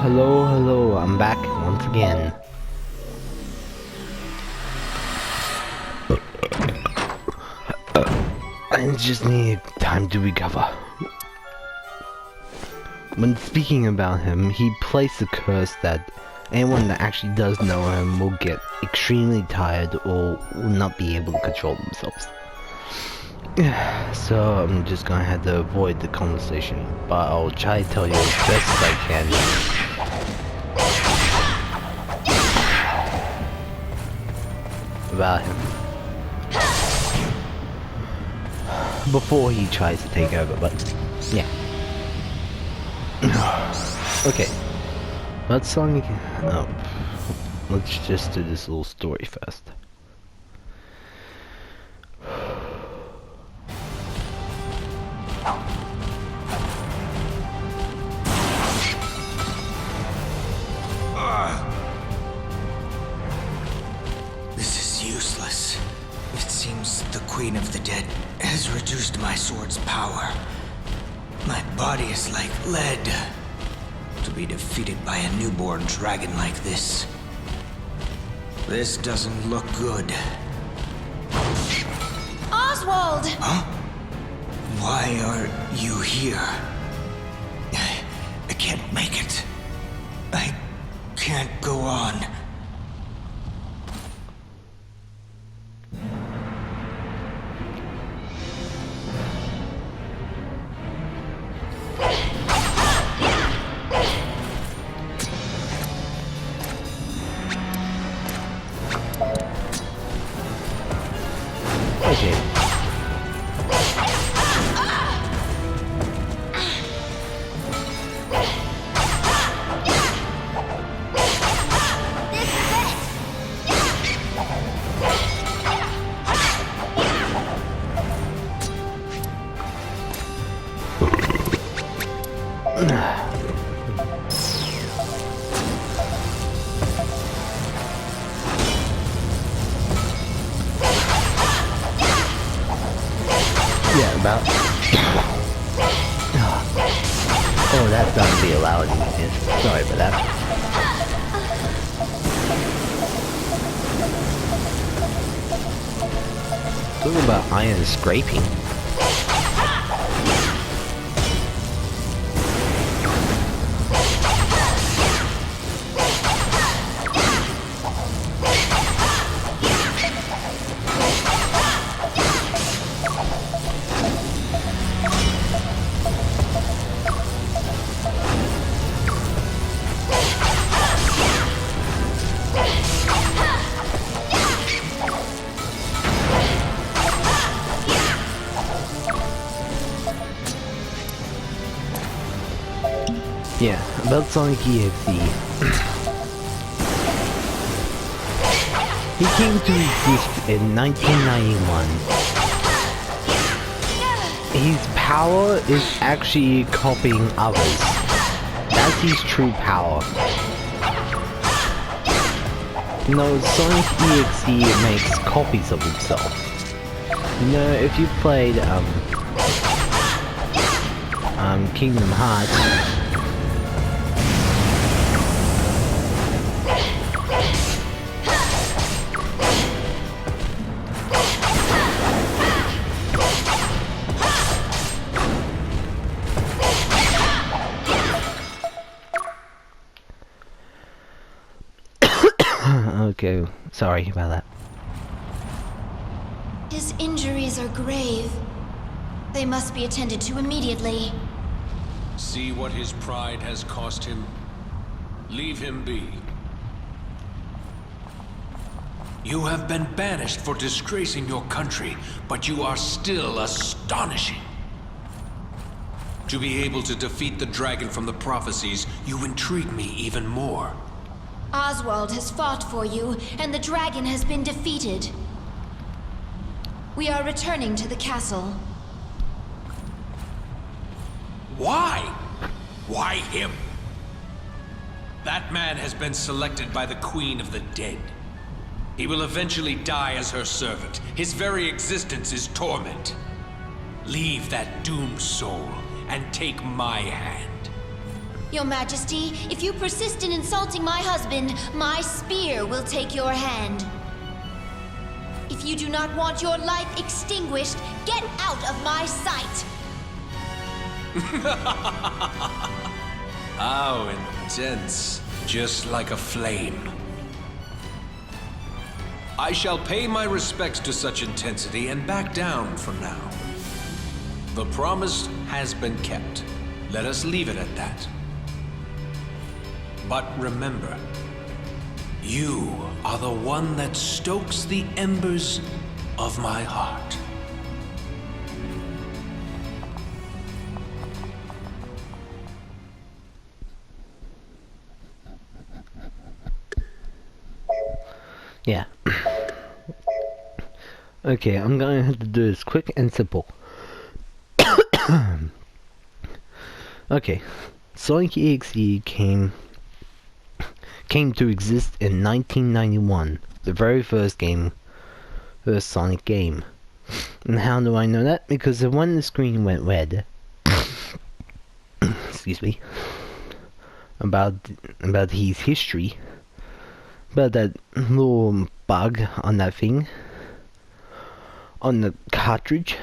hello, I'm back once again. I just need time to recover. When speaking about him, he placed a curse that anyone that actually does know him will get extremely tired or will not be able to control themselves. So I'm just gonna have to avoid the conversation, but I'll try to tell you as best as I can. About him. Before he tries to take over, but yeah. Okay. What song? Oh, let's just do this little story first. This is useless. It seems the Queen of the Dead has reduced my sword's power. My body is like lead. To be defeated by a newborn dragon like this. This doesn't look good. Oswald! Huh? Why are you here? I can't make it. I can't go on. Okay. Yeah, about. Oh, that's not to be allowed. Sorry for that. Talking about iron scraping. Yeah, about Sonic EXE. He came to exist in 1991. His power is actually copying others. That's his true power. You know, Sonic EXE makes copies of himself. You know, if you played Kingdom Hearts, okay, sorry about that. His injuries are grave. They must be attended to immediately. See what his pride has cost him? Leave him be. You have been banished for disgracing your country, but you are still astonishing. To be able to defeat the dragon from the prophecies, you intrigue me even more. Oswald has fought for you, and the dragon has been defeated. We are returning to the castle. Why? Why him? That man has been selected by the Queen of the Dead. He will eventually die as her servant. His very existence is torment. Leave that doomed soul and take my hand. Your Majesty, if you persist in insulting my husband, my spear will take your hand. If you do not want your life extinguished, get out of my sight! How intense. Just like a flame. I shall pay my respects to such intensity and back down for now. The promise has been kept. Let us leave it at that. But remember, you are the one that stokes the embers of my heart. Yeah. Okay, I'm going to have to do this quick and simple. Okay, Sonic EXE came to exist in 1991, the very first Sonic game. And how do I know that? Because when the screen went red, excuse me, about his history, about that little bug on that thing, on the cartridge,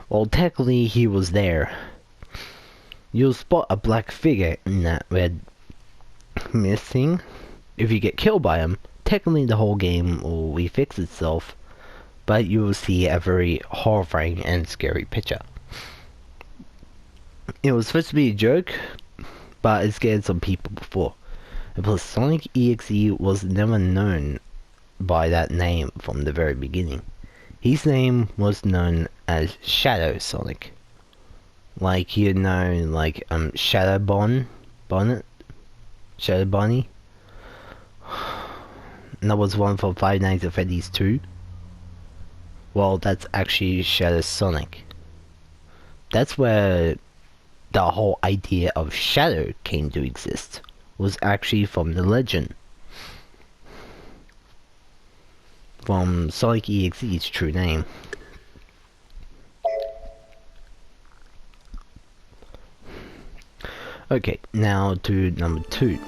well, technically he was there. You'll spot a black figure in that red mist thing. If you get killed by him, technically the whole game will refix itself, but you will see a very horrifying and scary picture. It was supposed to be a joke, but it scared some people before. And plus, Sonic EXE was never known by that name from the very beginning. His name was known as Shadow Sonic. Like, you know, like, Shadow Bonnet? Shadow Bonnie? And that was one for Five Nights at Freddy's 2. Well, that's actually Shadow Sonic. That's where the whole idea of Shadow came to exist. Was actually from the legend. From Sonic EXE's true name. Okay, now to number 2.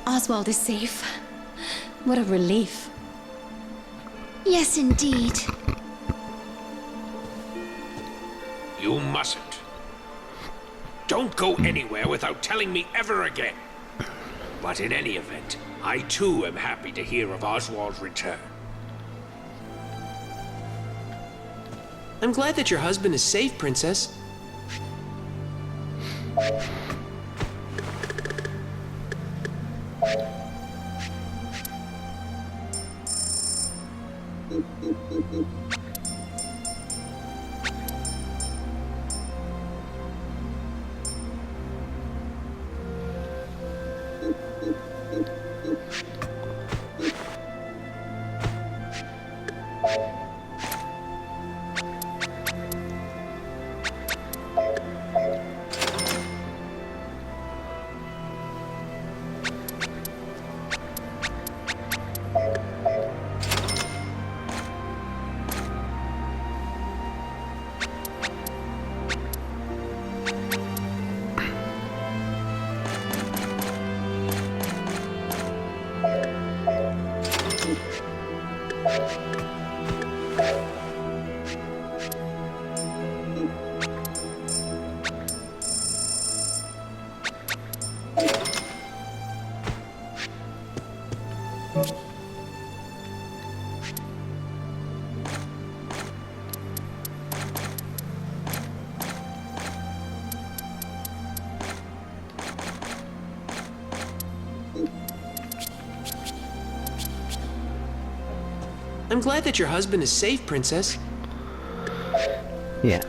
Oswald is safe. What a relief. Yes, indeed. You mustn't. Don't go anywhere without telling me ever again. But in any event, I too am happy to hear of Oswald's return. I'm glad that your husband is safe, Princess. I'm glad that your husband is safe, Princess. Yeah.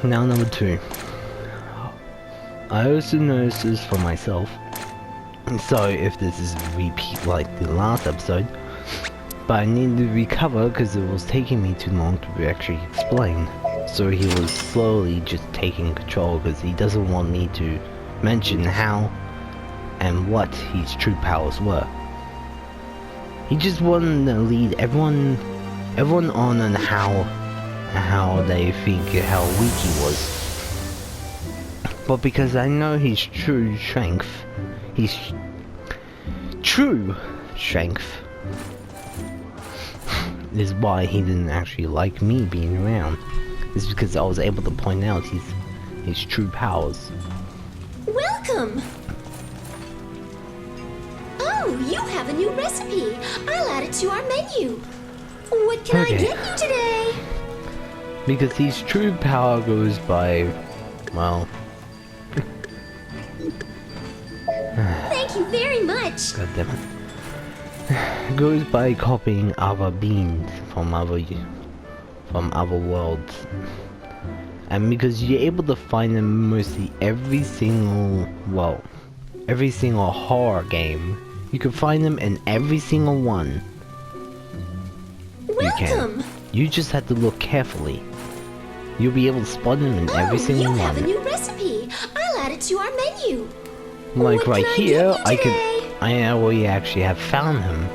Now number 2. I also noticed this for myself. So if this is a repeat like the last episode, but I needed to recover because it was taking me too long to actually explain. So he was slowly just taking control because he doesn't want me to mention how and what his true powers were. He just wanted to lead everyone on how they think how weak he was. But because I know his true strength, his true strength is why he didn't actually like me being around. It's because I was able to point out his true powers. Welcome! Oh, you have a new recipe. I'll add it to our menu. What can I get you today? Because his true power goes by, well... Thank you very much. God damn it. Goes by copying other beings from other worlds. And because you're able to find them mostly every single horror game, you can find them in every single one. Welcome. You just have to look carefully. You'll be able to spot them in every single one. You have a new recipe. I'll add it to our menu. Like right here, I today? already actually have found him.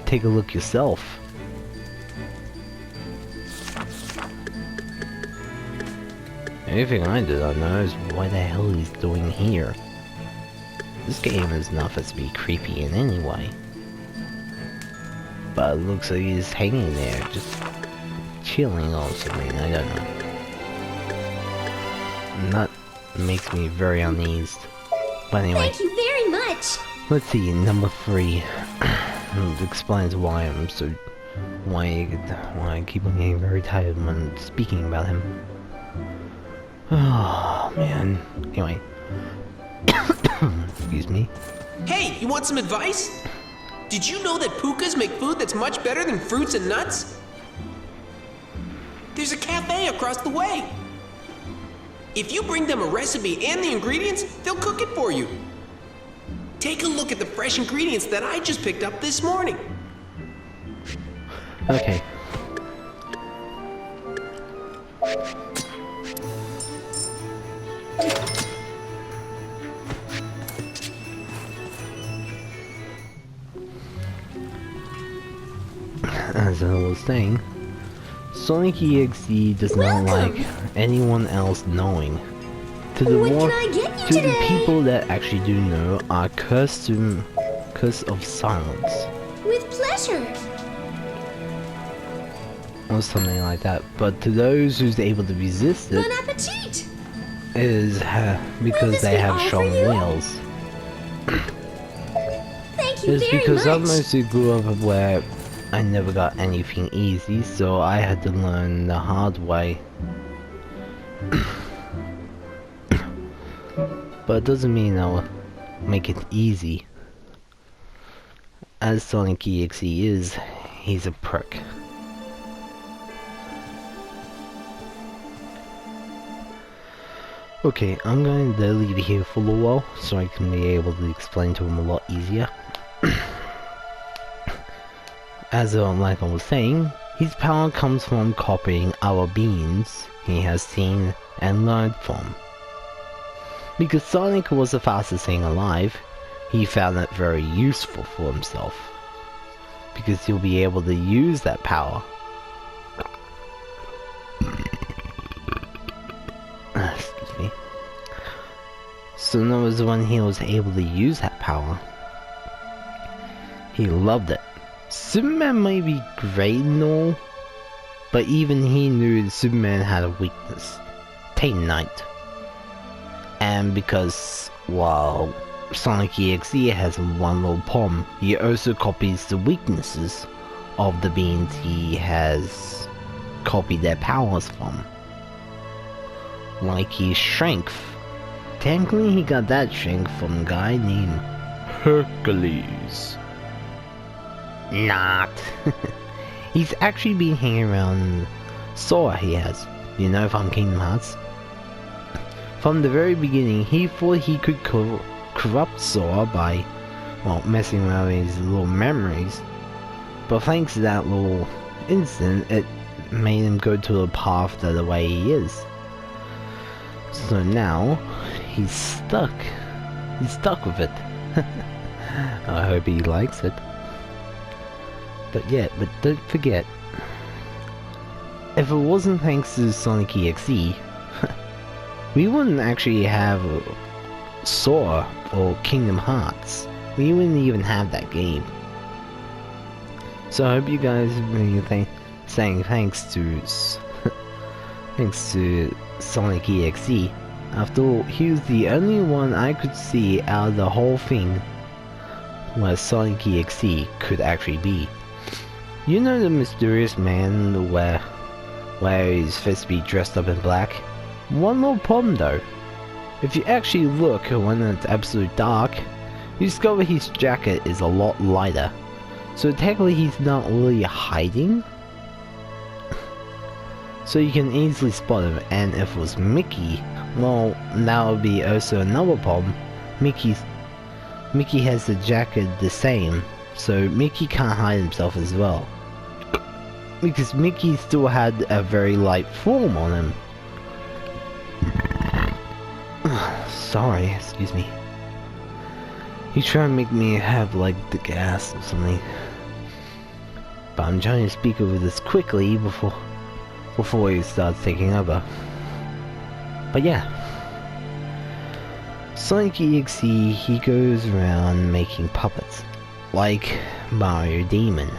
Take a look yourself. Anything I do not know is what the hell he's doing here. This game is not supposed to be creepy in any way. But it looks like he's hanging there, just chilling or something, I don't know. And that makes me very uneasy. But anyway. Thank you very much. Let's see, number 3. It explains why I'm so... why I keep on getting very tired when speaking about him. Oh, man. Anyway. Excuse me. Hey, you want some advice? Did you know that pukas make food that's much better than fruits and nuts? There's a cafe across the way. If you bring them a recipe and the ingredients, they'll cook it for you. Take a look at the fresh ingredients that I just picked up this morning. Okay. As I was saying, Sonic EXE does not like anyone else knowing. To the the people that actually do know are curse of silence. With pleasure. Or something like that. But to those who's able to resist it, Bon appetit. is because they have strong wills. Thank you It's very because I much. mostly grew up where I never got anything easy, so I had to learn the hard way. But it doesn't mean I'll make it easy. As Sonic EXE is, he's a prick. Okay, I'm going to leave it here for a while, so I can be able to explain to him a lot easier. As like I was saying, his power comes from copying other beings he has seen and learned from. Because Sonic was the fastest thing alive, he found it very useful for himself. Because he'll be able to use that power. Excuse me. So in other words, when he was able to use that power, he loved it. Superman may be great and all, but even he knew that Superman had a weakness. Tay Knight. And because, while Sonic EXE has one little problem, he also copies the weaknesses of the beings he has copied their powers from. Like his strength. Technically he got that strength from a guy named Hercules. Not. He's actually been hanging around Sora, he has. You know, from Kingdom Hearts. From the very beginning, he thought he could corrupt Sora by, well, messing around with his little memories. But thanks to that little incident, it made him go to the path that the way he is. So now, he's stuck. He's stuck with it. I hope he likes it. But yeah, but don't forget, if it wasn't thanks to Sonic EXE, we wouldn't actually have Sora or Kingdom Hearts. We wouldn't even have that game. So I hope you guys really saying thanks to thanks to Sonic EXE. After all, he was the only one I could see out of the whole thing where Sonic EXE could actually be. You know the mysterious man where he's supposed to be dressed up in black? One more problem though. If you actually look when it's absolute dark, you discover his jacket is a lot lighter. So technically he's not really hiding. So you can easily spot him, and if it was Mickey, well, that would be also another problem. Mickey has the jacket the same, so Mickey can't hide himself as well. Because Mickey still had a very light form on him. Sorry, excuse me. You try to make me have like the gas or something. But I'm trying to speak over this quickly before he starts taking over. But yeah. Sonic EXE, he goes around making puppets. Like Mario Demon.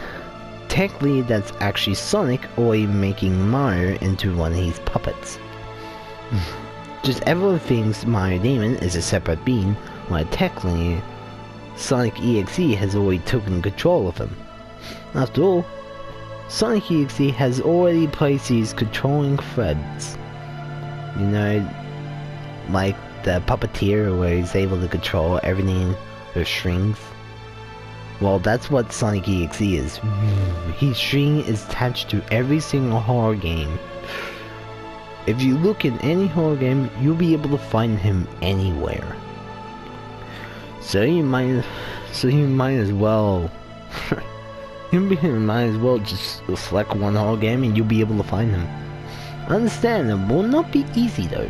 Technically that's actually Sonic already making Mario into one of his puppets. Just everyone thinks Mario Demon is a separate being, while technically Sonic EXE has already taken control of him. After all, Sonic EXE has already placed these controlling threads. You know, like the puppeteer where he's able to control everything with strings. Well, that's what Sonic EXE is. His string is attached to every single horror game. If you look in any horror game, you'll be able to find him anywhere. So you might as well you might as well just select one horror game and you'll be able to find him. Understand, it will not be easy though.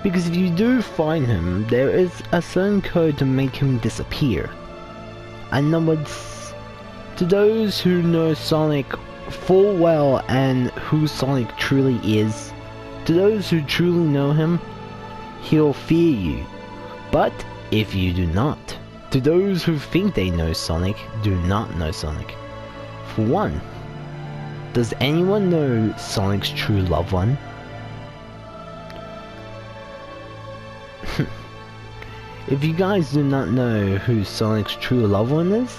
Because if you do find him, there is a certain code to make him disappear. In other words, to those who know Sonic full well and who Sonic truly is, to those who truly know him, he'll fear you. But if you do not, to those who think they know Sonic, do not know Sonic. For one, does anyone know Sonic's true loved one? If you guys do not know who Sonic's true loved one is,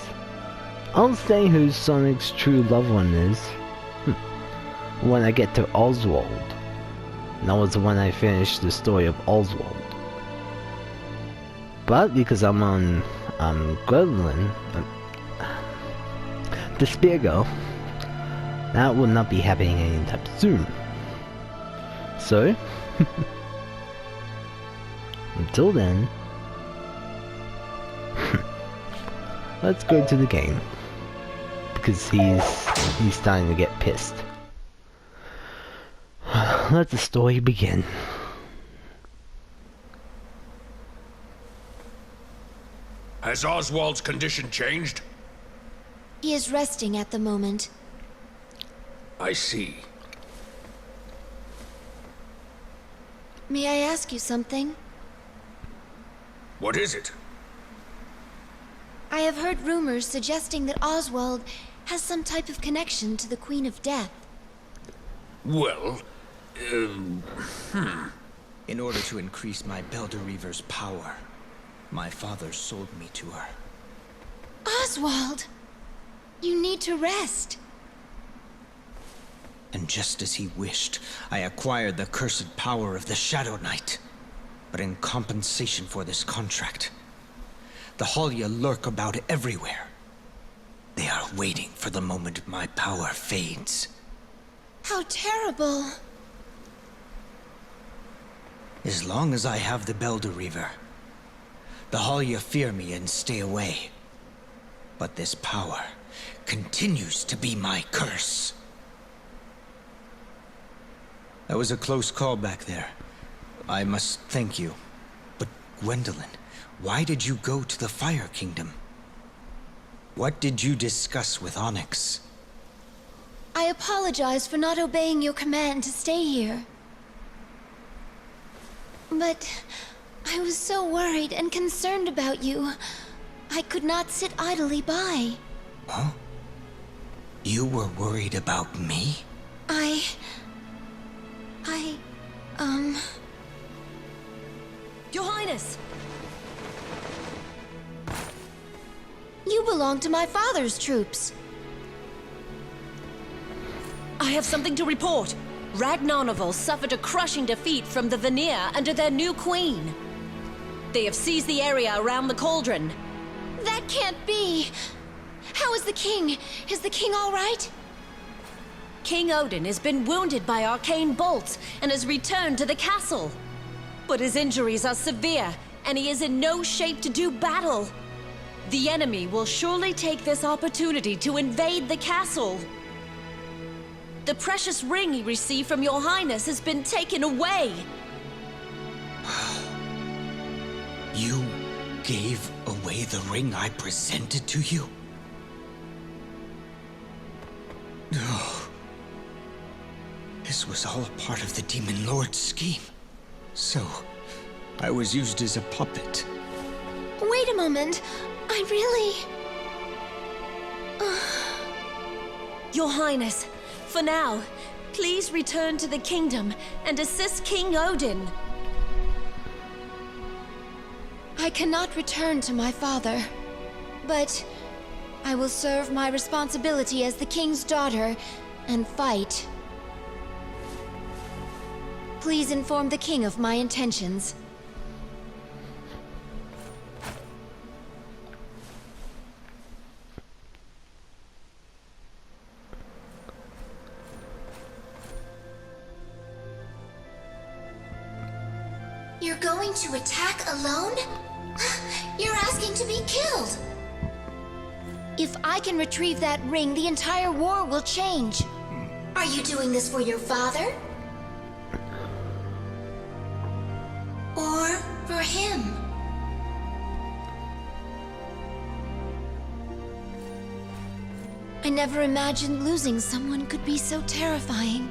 I'll say who Sonic's true loved one is when I get to Oswald. That was when I finished the story of Oswald. But because I'm on Gwendolyn, the Spear Girl, that will not be happening anytime soon. So, until then, let's go to the game. Because he's starting to get pissed. Let the story begin. Has Oswald's condition changed? He is resting at the moment. I see. May I ask you something? What is it? I have heard rumors suggesting that Oswald has some type of connection to the Queen of Death. Well, In order to increase my Belder-Reaver's power, my father sold me to her. Oswald! You need to rest. And just as he wished, I acquired the cursed power of the Shadow Knight. But in compensation for this contract, the Halia lurk about everywhere. They are waiting for the moment my power fades. How terrible. As long as I have the Belder-Reaver, the Halia fear me and stay away. But this power continues to be my curse. That was a close call back there. I must thank you. But Gwendolyn, why did you go to the Fire Kingdom? What did you discuss with Onyx? I apologize for not obeying your command to stay here. But I was so worried and concerned about you. I could not sit idly by. Huh? You were worried about me? Your Highness! You belong to my father's troops. I have something to report. Ragnarnovel suffered a crushing defeat from the Vanir under their new queen. They have seized the area around the cauldron. That can't be. How is the king? Is the king all right? King Odin has been wounded by arcane bolts and has returned to the castle. But his injuries are severe, and he is in no shape to do battle. The enemy will surely take this opportunity to invade the castle. The precious ring he received from your Highness has been taken away. You gave away the ring I presented to you? No. This was all a part of the Demon Lord's scheme. So, I was used as a puppet. Wait a moment. I really... Your Highness, for now, please return to the kingdom and assist King Odin. I cannot return to my father, but I will serve my responsibility as the king's daughter and fight. Please inform the king of my intentions. You're going to attack alone? You're asking to be killed! If I can retrieve that ring, the entire war will change. Are you doing this for your father? Or for him? I never imagined losing someone could be so terrifying.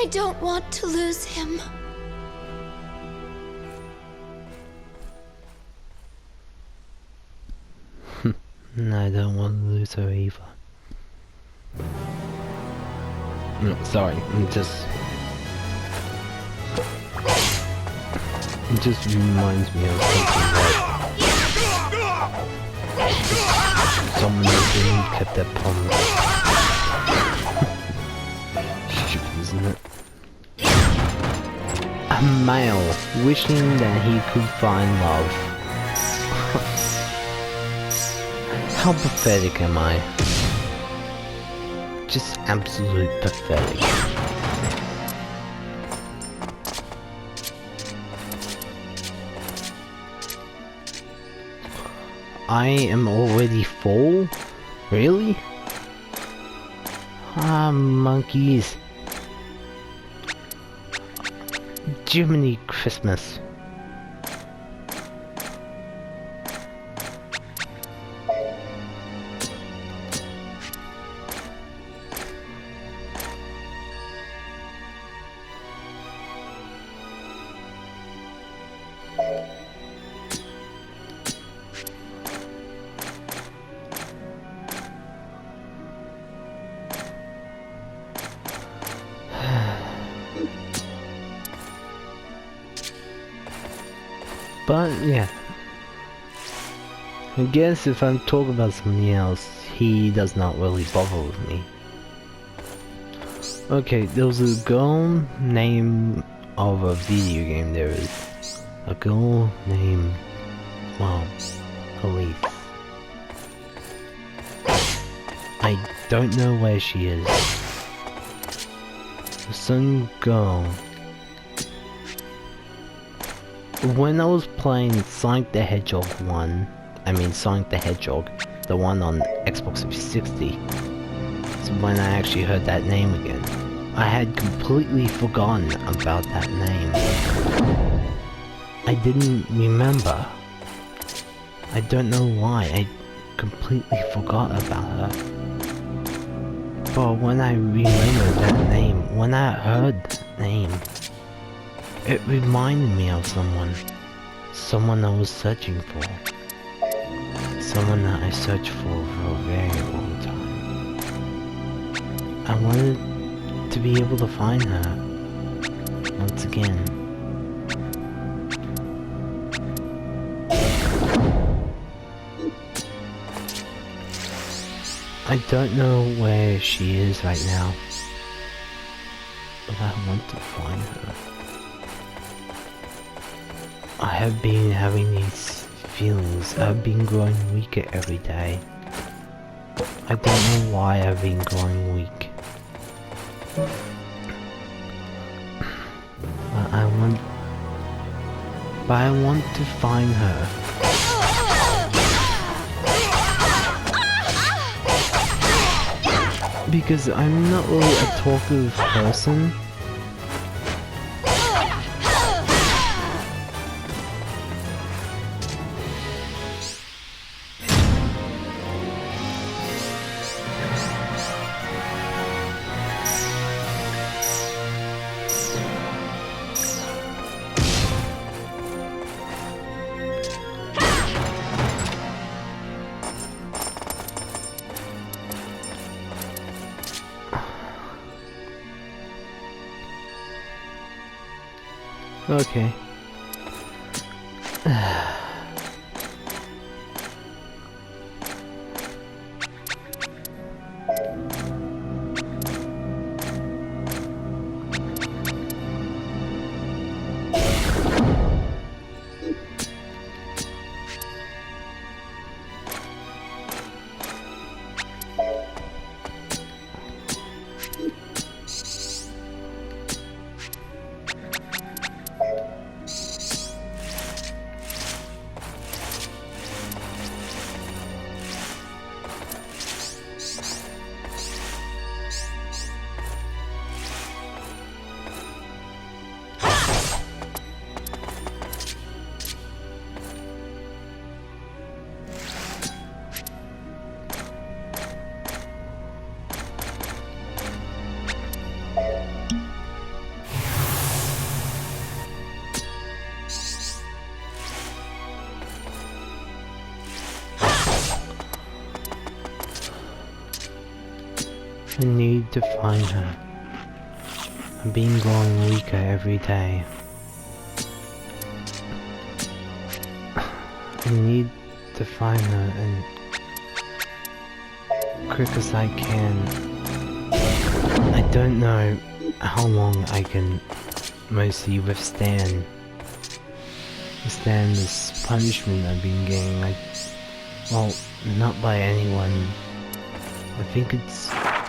I don't want to lose him. I don't want to lose her either. No, sorry, it just reminds me of something like someone who kept their palm. Stupid, isn't it? A male wishing that he could find love. How pathetic am I? Just absolute pathetic. I am already full? Really? Ah, monkeys. Jiminy Christmas. But yeah, I guess if I'm talking about something else, he does not really bother with me. Okay, there was a girl name of a video game. There is a girl named, well, Elise. I don't know where she is. Some girl. When I was playing Sonic the Hedgehog 1, I mean Sonic the Hedgehog, the one on Xbox 360, is when I actually heard that name again. I had completely forgotten about that name. I didn't remember. I don't know why, I completely forgot about her. But when I remembered that name, when I heard that name, It reminded me of someone. Someone I was searching for. Someone that I searched for a very long time. I wanted to be able to find her once again. I don't know where she is right now, but I want to find her. I have been having these feelings. I've been growing weaker every day. I don't know why I've been growing weak. But I want to find her. Because I'm not really a talkative person. Okay. I need to find her. I'm being growing weaker every day. I need to find her and quick as I can. I don't know how long I can mostly withstand this punishment I've been getting. Well, not by anyone. I think it's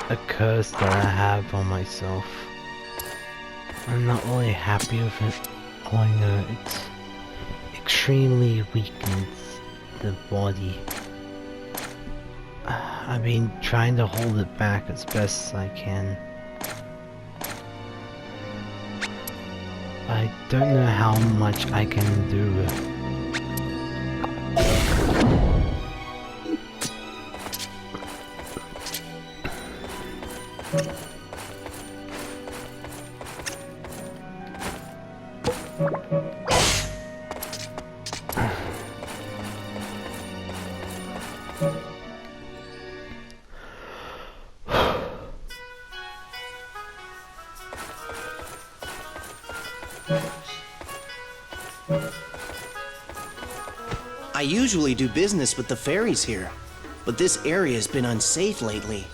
a curse that I have on myself. I'm not really happy with it. All I know, it's extremely weakens the body. I've been trying to hold it back as best as I can. I don't know how much I can do. I usually do business with the fairies here, but this area has been unsafe lately.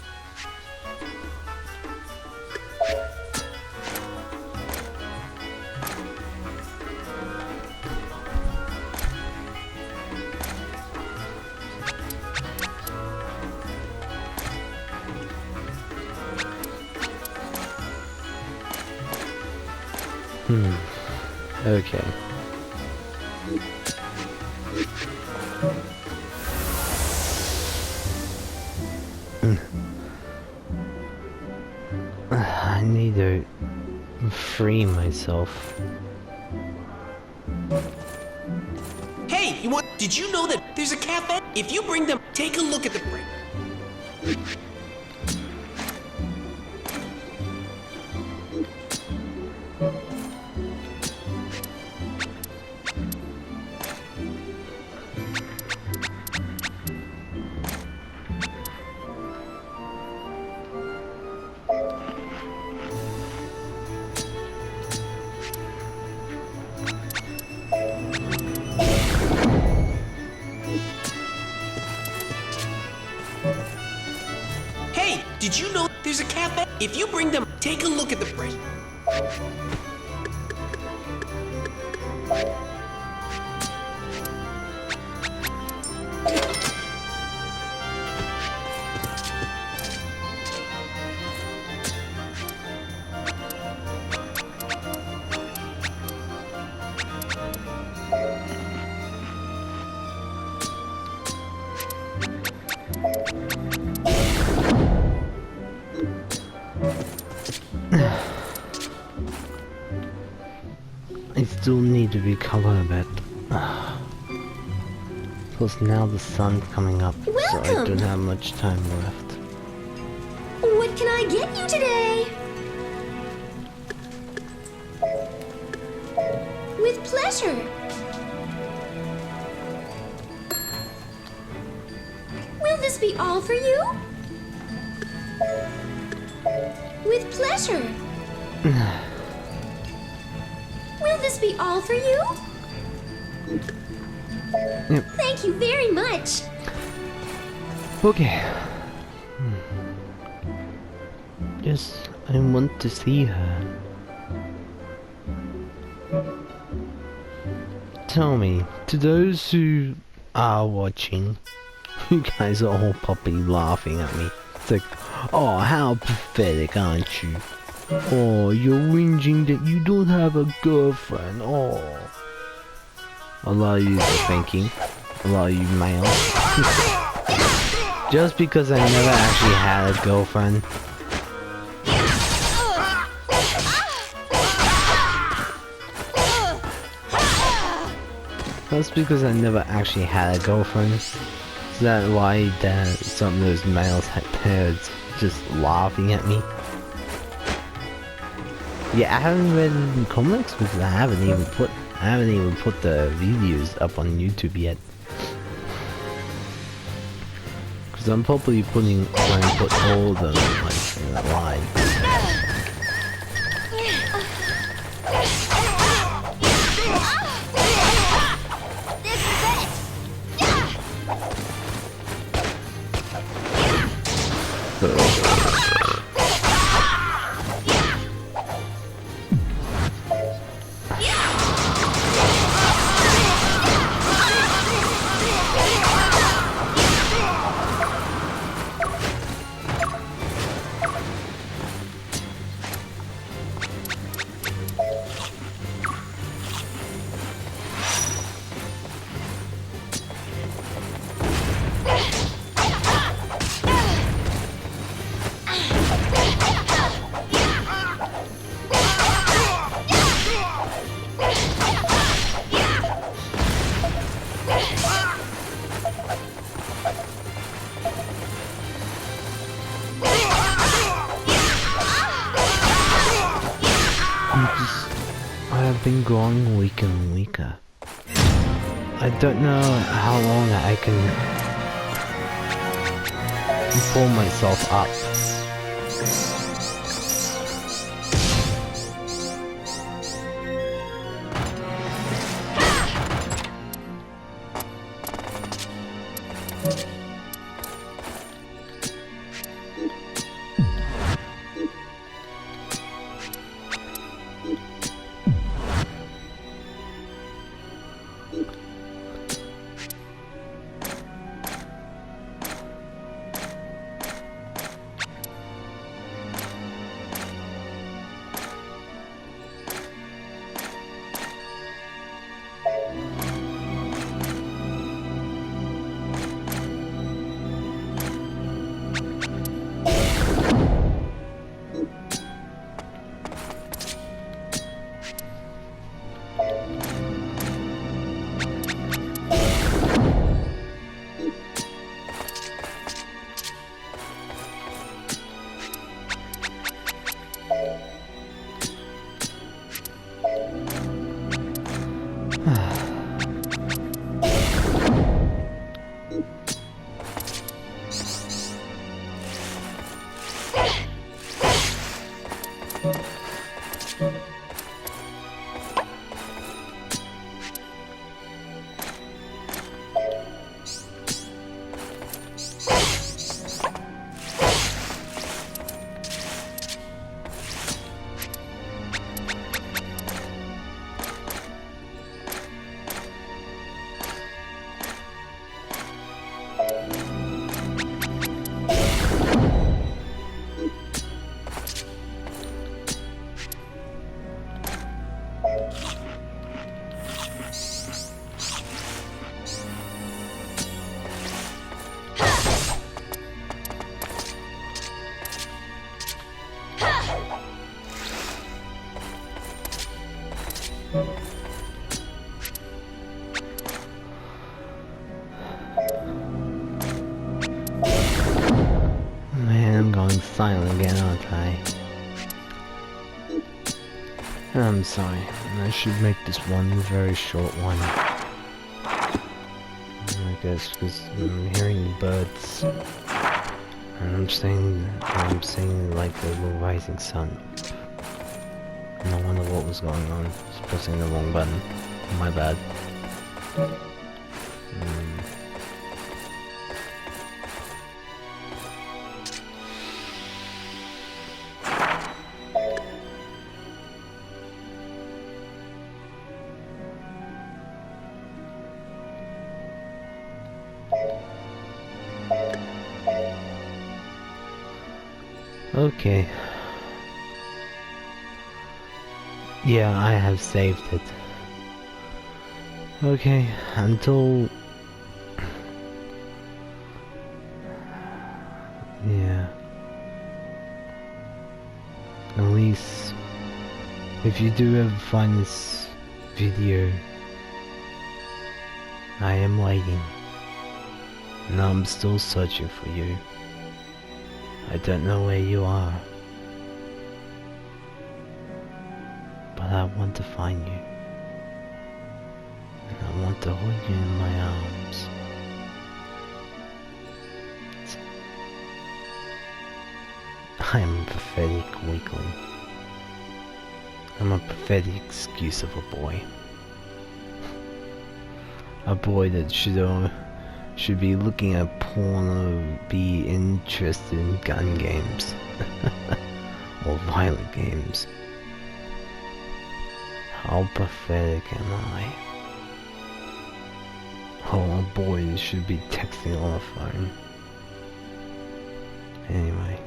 Okay. I need to free myself. Hey, did you know that there's a cafe? If you bring them, take a look at the break. Did you know there's a cafe? If you bring them, take a look at the fresh. I still need to recolor a bit. Plus now the sun's coming up, so I Welcome. don't have much time left. What can I get you today? With pleasure. Will this be all for you? With pleasure. Will this be all for you? Yep. Thank you very much. Okay. Yes, I want to see her. Tell me, to those who are watching, you guys are all probably laughing at me. It's like, oh, how pathetic, aren't you? Oh, you're whinging that you don't have a girlfriend. Oh. A lot of you are thinking, a lot of you males. Just because I never actually had a girlfriend. That's because I never actually had a girlfriend. Is that why some of those males had parents just laughing at me? Yeah, I haven't read any comics because I haven't even put the videos up on YouTube yet. Because I'm probably trying to put all of them like in a line. I have been growing weaker and weaker. I don't know how long I can pull myself up. Man, I'm going silent again, aren't I? I'm sorry. I should make this one a very short one. I guess because I'm hearing the birds. And I'm seeing like the little rising sun. And I wonder what was going on. Just pressing the wrong button. My bad. Okay. Yeah, I have saved it. Okay, until... Yeah. At least, if you do ever find this video, I am waiting. And I'm still searching for you. I don't know where you are. But I want to find you. And I want to hold you in my arms. I am a pathetic weakling. I'm a pathetic excuse of a boy. A boy that should be looking at porn or be interested in gun games. Or violent games. How pathetic am I? Oh, a boy that should be texting on the phone. Anyway.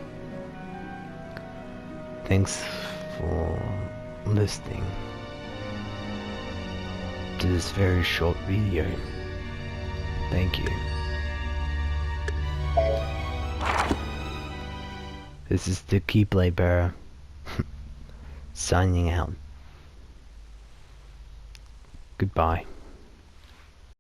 Thanks for listening to this very short video. Thank you. This is the Keyblade Bearer signing out. Goodbye.